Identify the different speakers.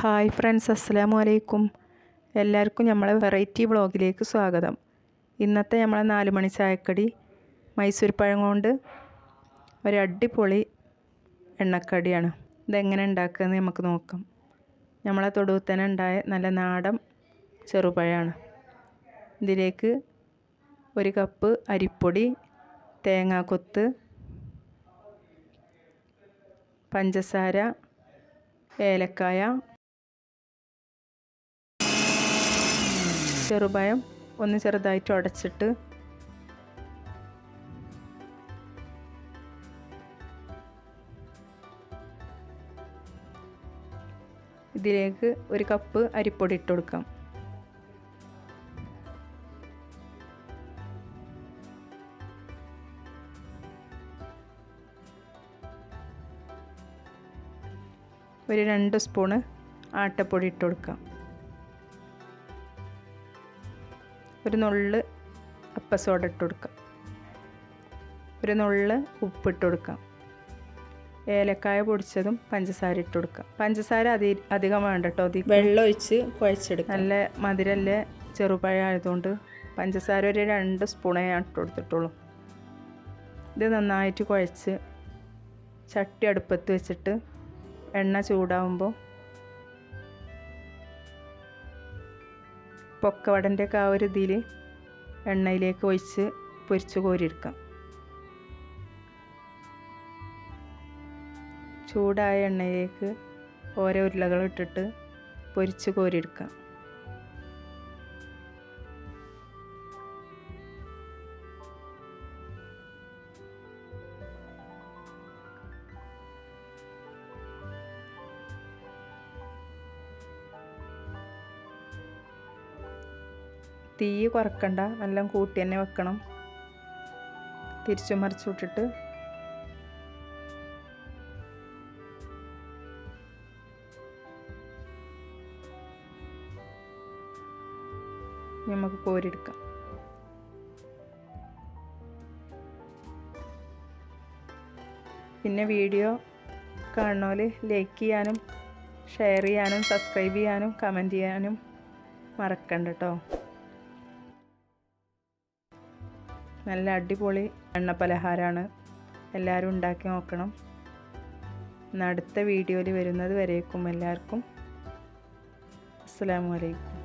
Speaker 1: Hi friends, അസ്സലാമു അലൈക്കും. എല്ലാവർക്കും നമ്മളെ വെറൈറ്റി വ്ളോഗിലേക്ക് സ്വാഗതം. ഇന്നത്തെ നമ്മളെ 4 മണി ചായക്കടി മൈസൂർ പഴം കൊണ്ട് ഒരു അടിപൊളി എണ്ണക്കടിയാണ്. ഇതെങ്ങനെ ഉണ്ടാക്കുകയെന്ന് നമുക്ക് നോക്കാം. നമ്മളെ തൊടുവിൽ തന്നെ ഉണ്ടായ നല്ല നാടൻ ചെറുപഴമാണ്. ഇതിലേക്ക് 1 കപ്പ് അരിപ്പൊടി, തേങ്ങാക്കൊത്ത്, പഞ്ചസാര, ഏലക്കായ, ചെറുപഴം ഒന്ന് ചെറുതായിട്ട് ഉടച്ചിട്ട് ഇതിലേക്ക് 1 കപ്പ് അരിപ്പൊടി ഇട്ട് കൊടുക്കാം. ഒരു 2 സ്പൂണ് ആട്ടപ്പൊടി ഇട്ട് കൊടുക്കാം. ഒരു നുള്ള് അപ്പസോഡ ഇട്ട് കൊടുക്കാം. ഒരു നുള്ള് ഉപ്പിട്ട് കൊടുക്കാം. ഏലക്കായ പൊടിച്ചതും പഞ്ചസാര ഇട്ട് കൊടുക്കാം. പഞ്ചസാര അധികം വേണ്ട കേട്ടോ. വെള്ളം ഒഴിച്ച് കുഴച്ചെടുക്കാം. നല്ല മധുരല്ലേ ചെറുപഴം ആയതുകൊണ്ട് പഞ്ചസാര ഒരു 2 സ്പൂണേ ഇട്ട് കൊടുത്തിട്ടുള്ളൂ. ഇത് നന്നായിട്ട് കുഴച്ച് ചട്ടി അടുപ്പത്ത് വെച്ചിട്ട് എണ്ണ ചൂടാവുമ്പോൾ പൊക്കവടൻ്റെയൊക്കെ ആ ഒരു ഇതിൽ എണ്ണയിലേക്ക് ഒഴിച്ച് പൊരിച്ച് കോരിയെടുക്കാം. ചൂടായ എണ്ണയിലേക്ക് ഓരോ ഉരുളകൾ ഇട്ടിട്ട് പൊരിച്ച് കോരിയെടുക്കാം. തീ കുറക്കണ്ട, നല്ല കൂട്ടി തന്നെ വെക്കണം. തിരിച്ചു മറിച്ചു വിട്ടിട്ട് നമുക്ക് കോരിയെടുക്കാം. പിന്നെ വീഡിയോ കാണുന്നവർ ലൈക്ക് ചെയ്യാനും ഷെയർ ചെയ്യാനും സബ്സ്ക്രൈബ് ചെയ്യാനും കമൻറ്റ് ചെയ്യാനും മറക്കണ്ട കേട്ടോ. നല്ല അടിപൊളി എണ്ണ പലഹാരമാണ്. എല്ലാവരും ഉണ്ടാക്കി നോക്കണം. അടുത്ത വീഡിയോയിൽ വരുന്നത് വരേക്കും എല്ലാവർക്കും അസ്സലാമു അലൈക്കും.